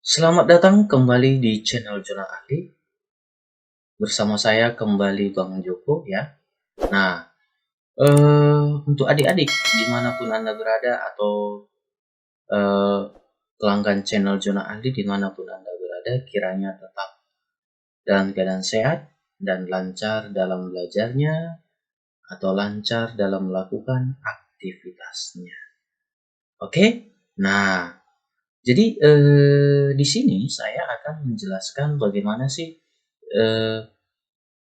Selamat datang kembali di channel Zona Ahli. Bersama saya kembali Bang Joko ya. Nah, untuk adik-adik dimanapun Anda berada atau eh, pelanggan channel Zona Ahli dimanapun Anda berada, kiranya tetap dalam keadaan sehat dan lancar dalam belajarnya atau lancar dalam melakukan aktivitasnya. Oke? Nah, jadi di sini saya akan menjelaskan bagaimana sih eh,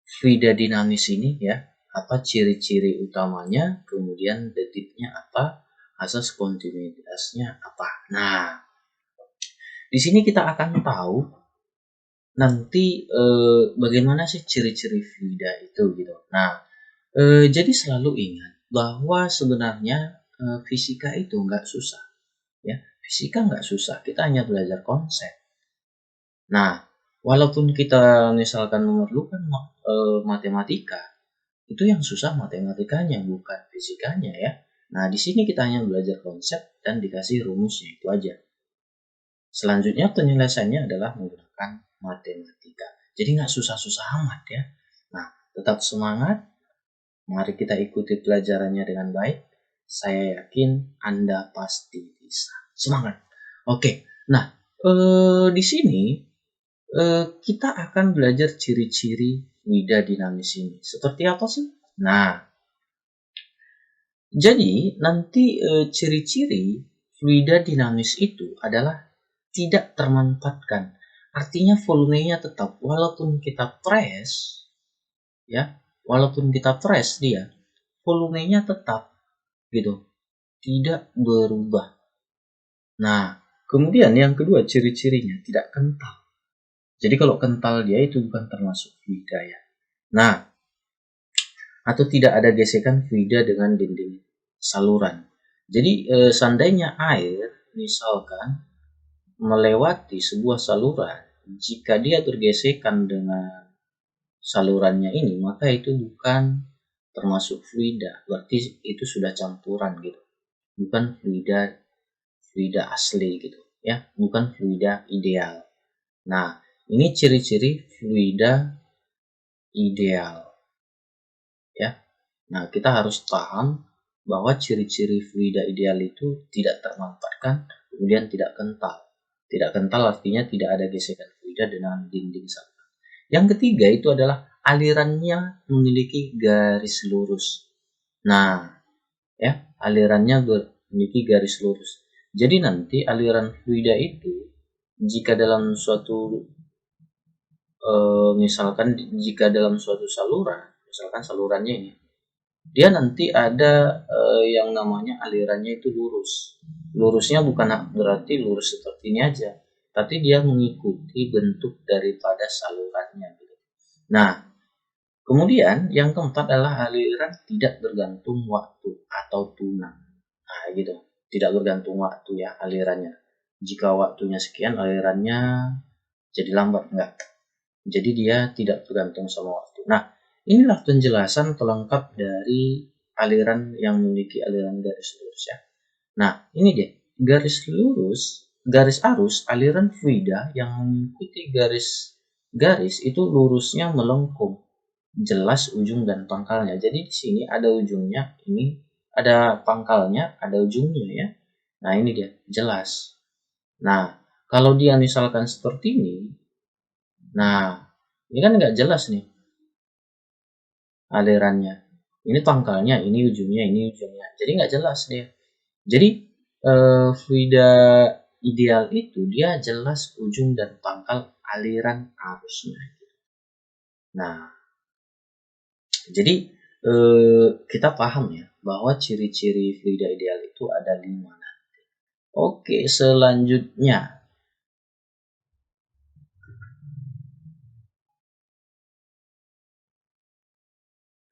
fluida dinamis ini ya, apa ciri-ciri utamanya, kemudian detiknya apa, asas kontinuitasnya apa. Nah, di sini kita akan tahu nanti bagaimana sih ciri-ciri fluida itu gitu. Nah, jadi selalu ingat bahwa sebenarnya fisika itu nggak susah ya. Fisika nggak susah, kita hanya belajar konsep. Nah, walaupun kita misalkan memerlukan matematika, itu yang susah matematikanya, bukan fisikanya ya. Nah, di sini kita hanya belajar konsep dan dikasih rumusnya, itu aja. Selanjutnya penyelesaiannya adalah menggunakan matematika. Jadi nggak susah-susah amat ya. Nah, tetap semangat. Mari kita ikuti pelajarannya dengan baik. Saya yakin Anda pasti bisa. Semangat. Oke. Nah, di sini kita akan belajar ciri-ciri fluida dinamis ini. Seperti apa sih? Nah, jadi nanti ciri-ciri fluida dinamis itu adalah tidak termanfaatkan. Artinya volumenya tetap walaupun kita press ya, walaupun kita press dia, volumenya tetap gitu, tidak berubah. Nah, kemudian yang kedua ciri-cirinya tidak kental. Jadi kalau kental dia itu bukan termasuk fluida ya. Nah, atau tidak ada gesekan fluida dengan dinding saluran. Jadi seandainya air misalkan melewati sebuah saluran, jika dia bergesekan dengan salurannya ini, maka itu bukan termasuk fluida, berarti itu sudah campuran gitu, bukan fluida fluida asli gitu ya, bukan fluida ideal. Nah, ini ciri-ciri fluida ideal ya. Nah, kita harus paham bahwa ciri-ciri fluida ideal itu tidak termanfaatkan, kemudian tidak kental. Tidak kental artinya tidak ada gesekan fluida dengan dinding saluran. Yang ketiga itu adalah alirannya memiliki garis lurus. Nah, ya, alirannya memiliki garis lurus. Jadi nanti aliran fluida itu jika dalam suatu misalkan jika dalam suatu saluran, misalkan salurannya ini, dia nanti ada yang namanya alirannya itu lurus. Lurusnya bukan berarti lurus seperti ini aja, tapi dia mengikuti bentuk daripada salurannya gitu. Nah, kemudian yang keempat adalah aliran tidak bergantung waktu atau tunang. Nah, gitu. Tidak bergantung waktu ya alirannya. Jika waktunya sekian, alirannya jadi lambat enggak. Jadi dia tidak bergantung sama waktu. Nah, inilah penjelasan pelengkap dari aliran yang memiliki aliran garis lurus ya. Nah, ini dia. Garis lurus, garis arus, aliran fluida yang mengikuti garis itu lurusnya melengkung. Jelas ujung dan pangkalnya. Jadi di sini ada ujungnya, ini ada pangkalnya, ada ujungnya ya. Nah, ini dia, jelas. Nah, kalau dia misalkan seperti ini, nah, ini kan nggak jelas nih alirannya. Ini pangkalnya, ini ujungnya, ini ujungnya. Jadi nggak jelas dia. Jadi fluida ideal itu dia jelas ujung dan pangkal aliran arusnya. Nah, jadi kita paham ya bahwa ciri-ciri fluida ideal itu ada 5 nanti. Oke, selanjutnya.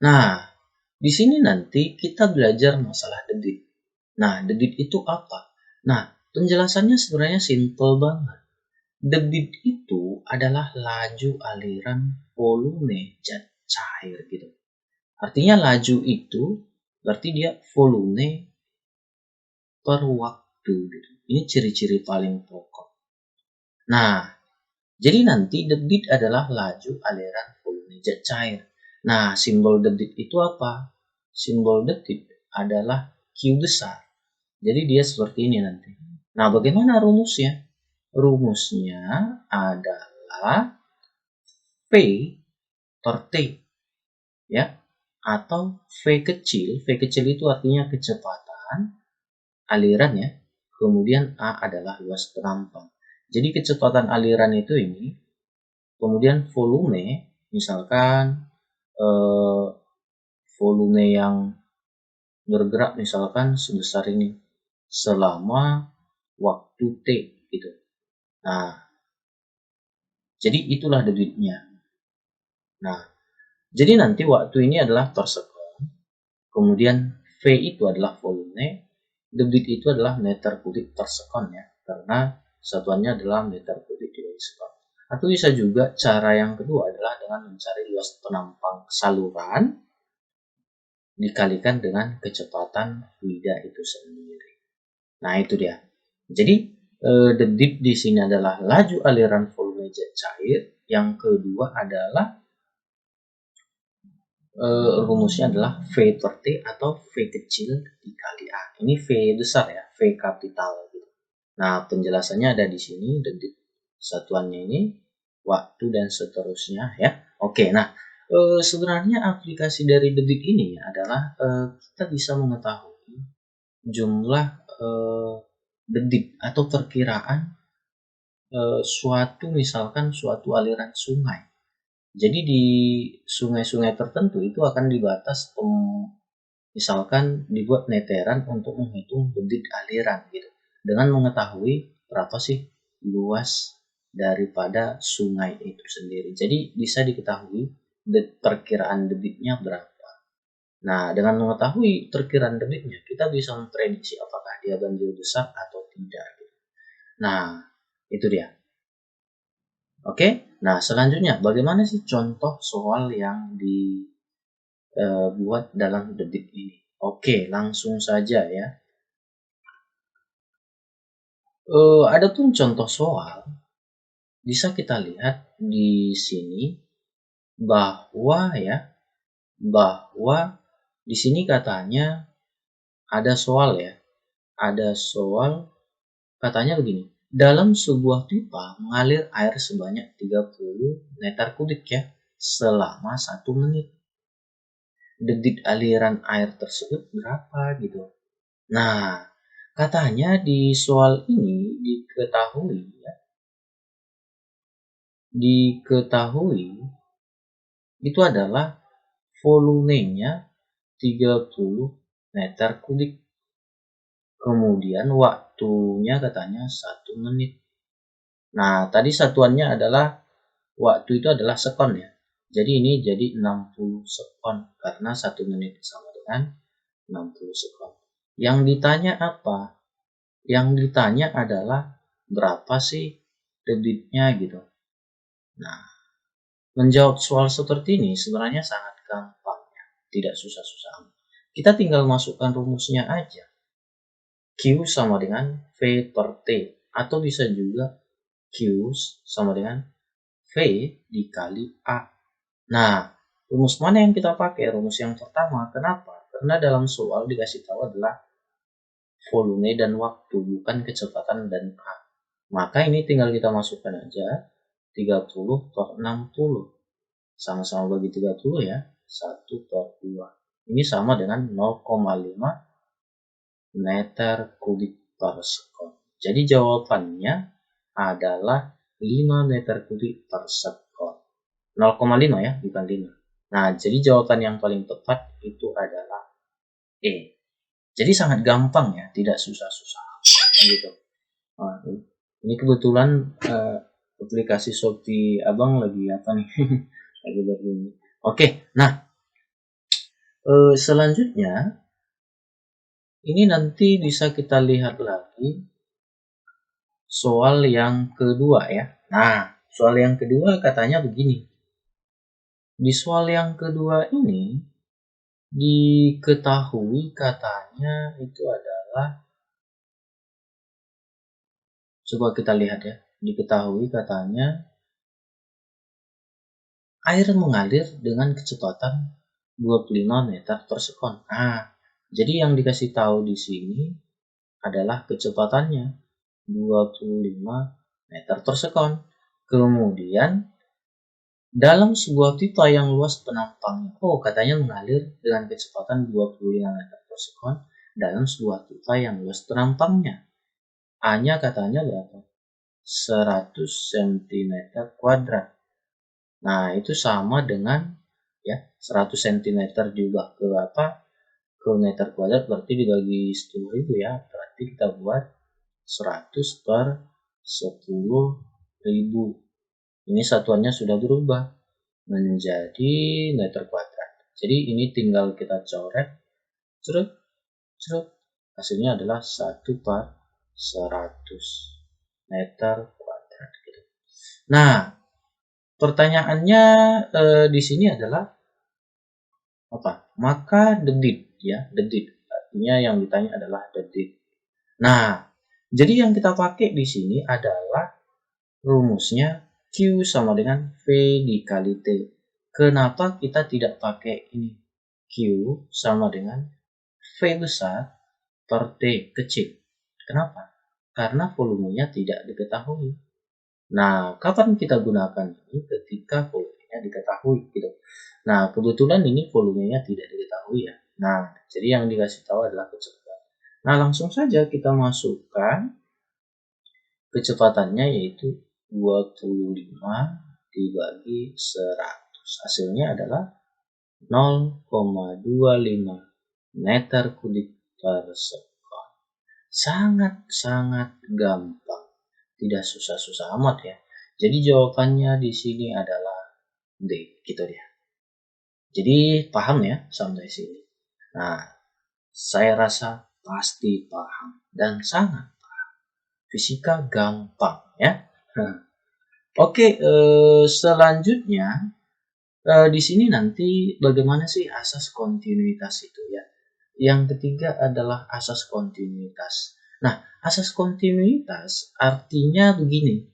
Nah, di sini nanti kita belajar masalah debit. Nah, debit itu apa? Nah, penjelasannya sebenarnya simple banget. Debit itu adalah laju aliran volume zat cair gitu. Artinya laju itu berarti dia volume per waktu gitu. Ini ciri-ciri paling pokok. Nah, jadi nanti debit adalah laju aliran volume zat cair. Nah, simbol debit itu apa? Simbol debit adalah Q besar. Jadi dia seperti ini nanti. Nah, bagaimana rumusnya? Rumusnya adalah V per T, ya, atau V kecil itu artinya kecepatan aliran ya, kemudian A adalah luas penampang. Jadi kecepatan aliran itu ini, kemudian volume, misalkan volume yang bergerak misalkan sebesar ini selama waktu T gitu. Nah, jadi itulah debitnya. Nah, jadi nanti waktu ini adalah per sekon, kemudian V itu adalah volume, debit itu adalah meter kubik per sekon ya, karena satuannya adalah meter kubik dibagi sekon. Atau bisa juga cara yang kedua adalah dengan mencari luas penampang saluran dikalikan dengan kecepatan fluida itu sendiri. Nah, itu dia. Jadi debit di sini adalah laju aliran volume zat cair. Yang kedua adalah rumusnya adalah V per T atau V kecil dikali A. Ini V besar ya, V kapital gitu. Nah, penjelasannya ada di sini, debit satuannya ini, waktu dan seterusnya ya. Oke, nah sebenarnya aplikasi dari debit ini adalah kita bisa mengetahui jumlah debit atau perkiraan misalkan suatu aliran sungai. Jadi di sungai-sungai tertentu itu akan dibatas misalkan dibuat meteran untuk menghitung debit aliran gitu. Dengan mengetahui berapa sih luas daripada sungai itu sendiri. Jadi bisa diketahui perkiraan debitnya berapa. Nah, dengan mengetahui perkiraan debitnya, kita bisa memprediksi apakah dia banjir besar atau tidak. Nah, itu dia. Oke, nah selanjutnya bagaimana sih contoh soal yang dibuat dalam debit ini? Oke, langsung saja ya. Adapun contoh soal bisa kita lihat di sini bahwa di sini katanya ada soal ya, ada soal katanya begini. Dalam sebuah pipa mengalir air sebanyak 30 meter kubik ya selama 1 menit. Debit aliran air tersebut berapa gitu. Nah, katanya di soal ini diketahui itu adalah volumenya 30 meter kubik. Kemudian waktunya katanya 1 menit. Nah, tadi satuannya adalah waktu itu adalah sekon ya. Jadi ini jadi 60 sekon karena 1 menit sama dengan 60 sekon. Yang ditanya apa? Yang ditanya adalah berapa sih debitnya gitu. Nah, menjawab soal seperti ini sebenarnya sangat gampang ya, tidak susah-susah. Kita tinggal masukkan rumusnya aja. Q sama dengan V per T, atau bisa juga Q sama dengan V dikali A. Nah, rumus mana yang kita pakai? Rumus yang pertama. Kenapa? Karena dalam soal dikasih tahu adalah volume dan waktu, bukan kecepatan dan A. Maka ini tinggal kita masukkan aja 30 per 60. Sama-sama bagi 30 ya, 1 per 2. Ini sama dengan 0,5 meter kubik per sekon. Jadi jawabannya adalah 5 meter kubik per sekon. 0,5 ya, bukan 5. Nah, jadi jawaban yang paling tepat itu adalah E. Jadi sangat gampang ya, tidak susah-susah gitu. Nah, ini kebetulan aplikasi Shopee Abang lagi apa nih? Lagi begini. Oke, nah selanjutnya ini nanti bisa kita lihat lagi soal yang kedua ya. Nah, soal yang kedua katanya begini. Di soal yang kedua ini diketahui katanya itu adalah, coba kita lihat ya. diketahui katanya air mengalir dengan kecepatan 25 meter per sekon. Nah, jadi yang dikasih tahu di sini adalah kecepatannya 25 meter per sekon. Kemudian dalam sebuah pipa yang luas penampangnya, katanya mengalir dengan kecepatan 25 meter per sekon dalam sebuah pipa yang luas penampangnya. A-nya katanya berapa? 100 cm kuadrat. Nah, itu sama dengan 100 cm diubah ke ke meter kuadrat, berarti dibagi 10.000 ya. Berarti kita buat 100 per 10.000. Ini satuannya sudah berubah menjadi meter kuadrat. Jadi ini tinggal kita coret, cerut, hasilnya adalah 1 per 100 meter kuadrat. Gitu. Nah, pertanyaannya di sini adalah apa? Maka detik ya, detik. Artinya yang ditanya adalah detik. Nah, jadi yang kita pakai di sini adalah rumusnya Q sama dengan V dikali T. Kenapa kita tidak pakai ini? Q sama dengan V besar per T kecil. Kenapa? Karena volumenya tidak diketahui. Nah, kapan kita gunakan ini? Ketika volumenya diketahui, gitu. Nah, kebetulan ini volumenya tidak diketahui ya. Nah, jadi yang dikasih tahu adalah kecepatan. Nah, langsung saja kita masukkan kecepatannya, yaitu 25 dibagi 100. Hasilnya adalah 0,25 meter kubik per sekon. Sangat-sangat gampang. Tidak susah-susah amat ya. Jadi jawabannya di sini adalah D, gitu ya. Jadi paham ya sampai sini. Nah, saya rasa pasti paham dan sangat paham. Fisika gampang ya. Oke, selanjutnya di sini nanti bagaimana sih asas kontinuitas itu ya. Yang ketiga adalah asas kontinuitas. Nah, asas kontinuitas artinya begini.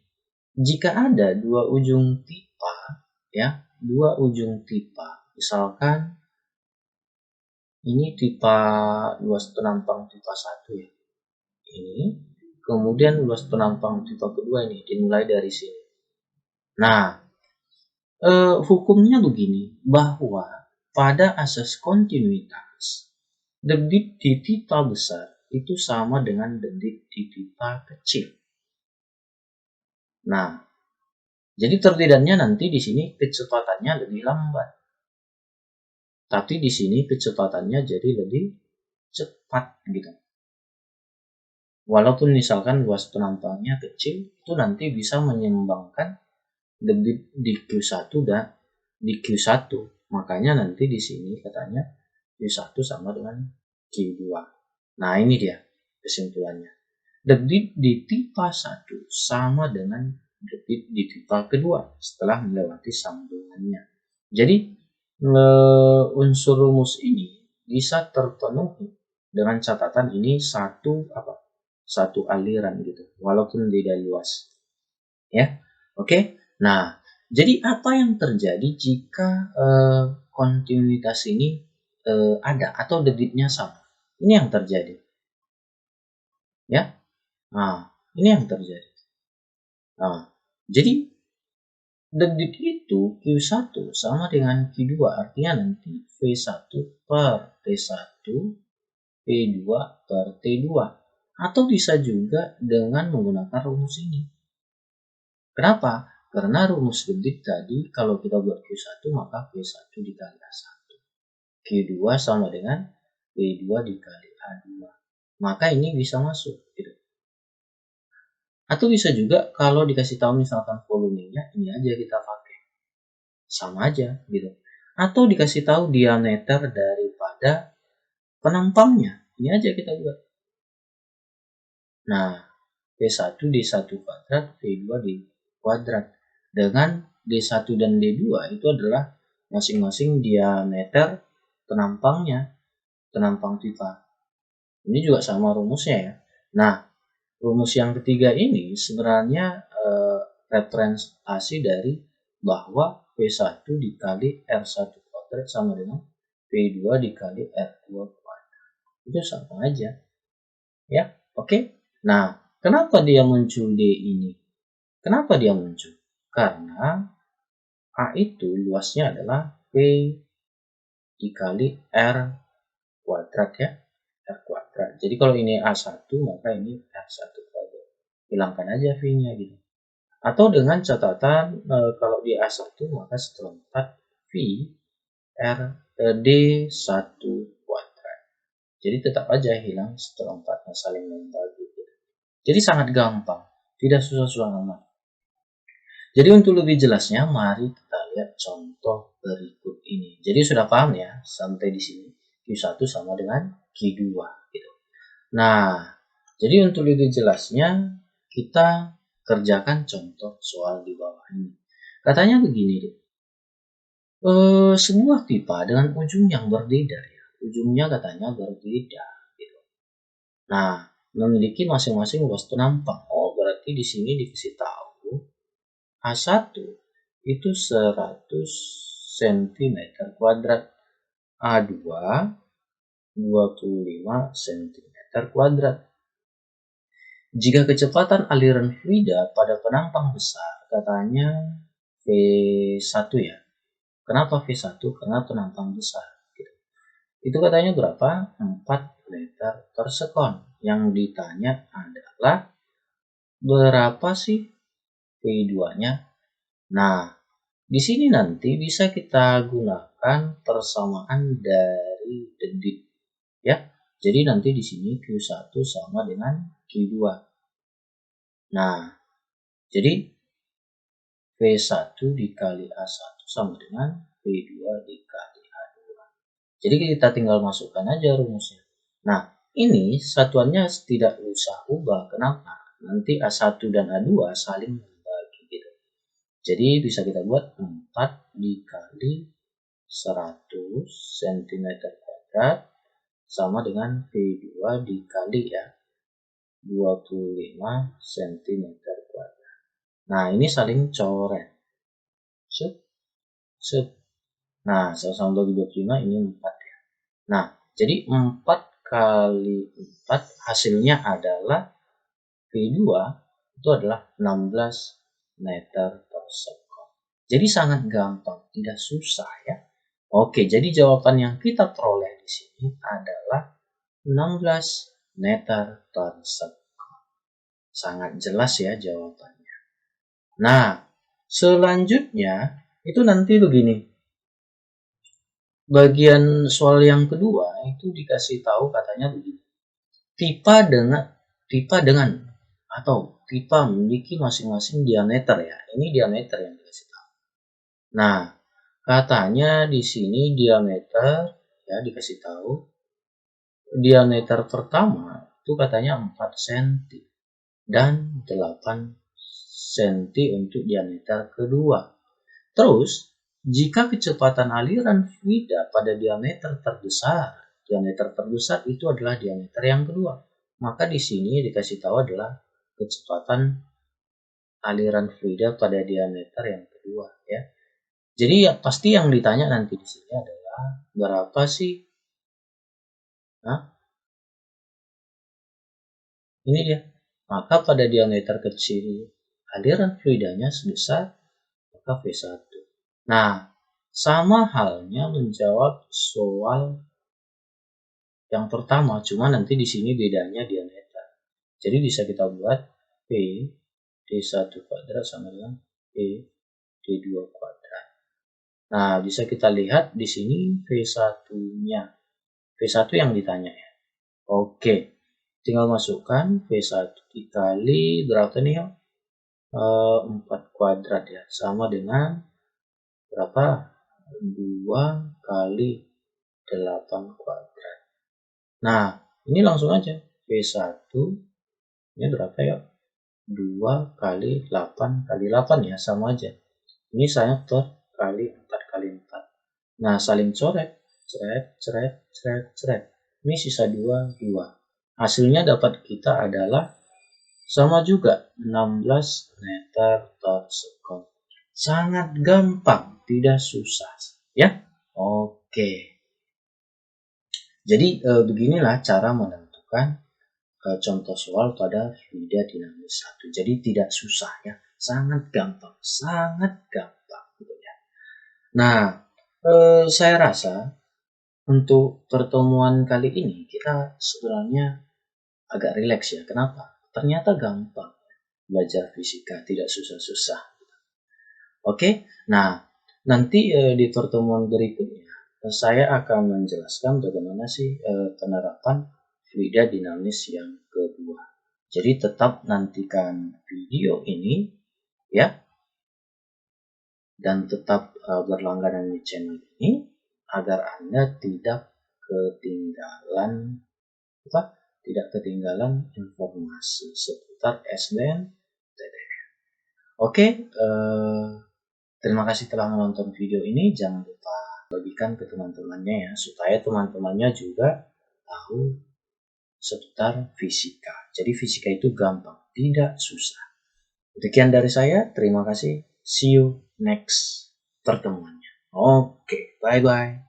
Jika ada dua ujung pipa, ya, dua ujung pipa, misalkan ini pipa luas penampang pipa 1 ya, ini, kemudian luas penampang pipa kedua ini dimulai dari sini. Nah, hukumnya begini, bahwa pada asas kontinuitas, debit di pipa besar itu sama dengan debit di pipa kecil. Nah, jadi perbedaannya nanti di sini kecepatannya lebih lambat. Tapi di sini kecepatannya jadi lebih cepat gitu. Walaupun misalkan luas penampangnya kecil, itu nanti bisa menyeimbangkan debit di Q1 dan di Q1. Makanya nanti di sini katanya Q1 sama dengan Q2. Nah, ini dia kesimpulannya. Debit di pipa 1 sama dengan debit di pipa kedua setelah melewati sambungannya. Jadi unsur rumus ini bisa terpenuhi dengan catatan ini satu aliran gitu, walaupun beda luas. Ya, oke. Nah, jadi apa yang terjadi jika kontinuitas ini ada atau debitnya sama? Ini yang terjadi. Ya. Nah, ini yang terjadi. Nah, jadi debit itu Q1 sama dengan Q2, artinya nanti V1 per T1, V2 per T2. Atau bisa juga dengan menggunakan rumus ini. Kenapa? Karena rumus debit tadi kalau kita buat Q1 maka V1 dikali A1. Q2 sama dengan V2 dikali A2. Maka ini bisa masuk gitu. Atau bisa juga kalau dikasih tahu misalkan volumenya, ini aja kita pakai. Sama aja gitu. Atau dikasih tahu diameter daripada penampangnya, ini aja kita buat. Nah, D1 D1 kuadrat, V2 D kuadrat. Dengan D1 dan D2 itu adalah masing-masing diameter penampangnya, penampang pipa. Ini juga sama rumusnya ya. Nah, rumus yang ketiga ini sebenarnya representasi dari bahwa V1 dikali R1 kuadrat sama dengan V2 dikali R2 kuadrat. Itu sama aja. Ya, oke. Nah, kenapa dia muncul D ini? Kenapa dia muncul? Karena A itu luasnya adalah V dikali R kuadrat ya. R kuadrat. Jadi kalau ini A1 maka ini R1 kuadrat. Hilangkan aja V-nya gitu. Atau dengan catatan kalau di A1 maka seperempat V D1 kuadrat. Jadi tetap aja hilang seperempatnya saling membagi. Gitu. Jadi sangat gampang. Tidak susah-susah amat. Jadi untuk lebih jelasnya mari kita lihat contoh berikut ini. Jadi sudah paham ya sampai di sini. Q1 sama dengan Q2 gitu. Nah, jadi untuk lebih jelasnya kita kerjakan contoh soal di bawah ini. Katanya begini deh. Sebuah pipa dengan ujung yang berbeda ya. Ujungnya katanya berbeda gitu. Nah, memiliki masing-masing luas penampang. Oh, berarti di sini dikasih tahu A1 itu 100 cm kuadrat, A2 25 cm kuadrat. Jika kecepatan aliran fluida pada penampang besar, katanya V1 ya. Kenapa V1? Karena penampang besar. Gitu. Itu katanya berapa? 4 meter per sekon. Yang ditanya adalah berapa sih V2-nya? Nah, di sini nanti bisa kita gunakan persamaan dari detik. Ya, jadi nanti di sini Q1 sama dengan Q2. Nah, jadi V1 dikali A1 sama dengan V2 dikali A2. Jadi kita tinggal masukkan aja rumusnya. Nah, ini satuannya tidak usah ubah. Kenapa? Nanti A1 dan A2 saling membagi gitu. Jadi bisa kita buat 4 dikali 100 cm kuadrat sama dengan V2 dikali ya 25 cm kuadrat. Nah, ini saling coret. Nah, sama-sama bagi 25 ini 4 ya. Nah, jadi 4 kali 4 hasilnya adalah V2 itu adalah 16 meter per sekon. Jadi sangat gampang, tidak susah ya. Oke, jadi jawaban yang kita peroleh di sini adalah 16 meter per sekon. Sangat jelas ya jawabannya. Nah, selanjutnya itu nanti begini. Bagian soal yang kedua itu dikasih tahu katanya begini. Pipa dengan atau pipa memiliki masing-masing diameter ya. Ini diameter yang dikasih tahu. Nah, katanya di sini diameter ya dikasih tahu. Diameter pertama itu katanya 4 cm dan 8 cm untuk diameter kedua. Terus, jika kecepatan aliran fluida pada diameter terbesar itu adalah diameter yang kedua. Maka di sini dikasih tahu adalah kecepatan aliran fluida pada diameter yang kedua ya. Jadi ya, pasti yang ditanya nanti di sini adalah berapa sih? Nah, ini dia. Maka pada diameter kecil aliran fluidanya sebesar maka V1. Nah, sama halnya menjawab soal yang pertama, cuma nanti di sini bedanya diameter. Jadi bisa kita buat P D1 kuadrat sama dengan P D2 kuadrat. Nah, bisa kita lihat di sini V1-nya. V1 yang ditanya ya. Oke. Tinggal masukkan V1 dikali berapa nih ya? 4 kuadrat ya. Sama dengan berapa? 2 kali 8 kuadrat. Nah, ini langsung aja. V1 ini berapa ya? 2 kali 8 kali 8 ya. Sama aja. Ini saya kali 4 kali 4. Nah, saling coret. Ceret. Ini sisa 2, 2. Hasilnya dapat kita adalah Sama juga 16 meter per second. Sangat gampang, tidak susah ya. Oke. Jadi beginilah cara menentukan contoh soal pada fluida dinamis 1. Jadi tidak susah ya, sangat gampang gitu ya. Nah, saya rasa untuk pertemuan kali ini kita sebenarnya agak rileks ya. Kenapa? Ternyata gampang belajar fisika, tidak susah-susah. Oke, nah nanti di pertemuan berikutnya saya akan menjelaskan bagaimana sih penerapan fluida dinamis yang kedua. Jadi tetap nantikan video ini ya, dan tetap berlangganan di channel ini agar Anda tidak ketinggalan informasi seputar SBM TTN. Oke, terima kasih telah menonton video ini. Jangan lupa bagikan ke teman-temannya ya, supaya teman-temannya juga tahu seputar fisika. Jadi fisika itu gampang, tidak susah. Demikian dari saya, terima kasih. See you next pertemuannya. Oke, bye-bye.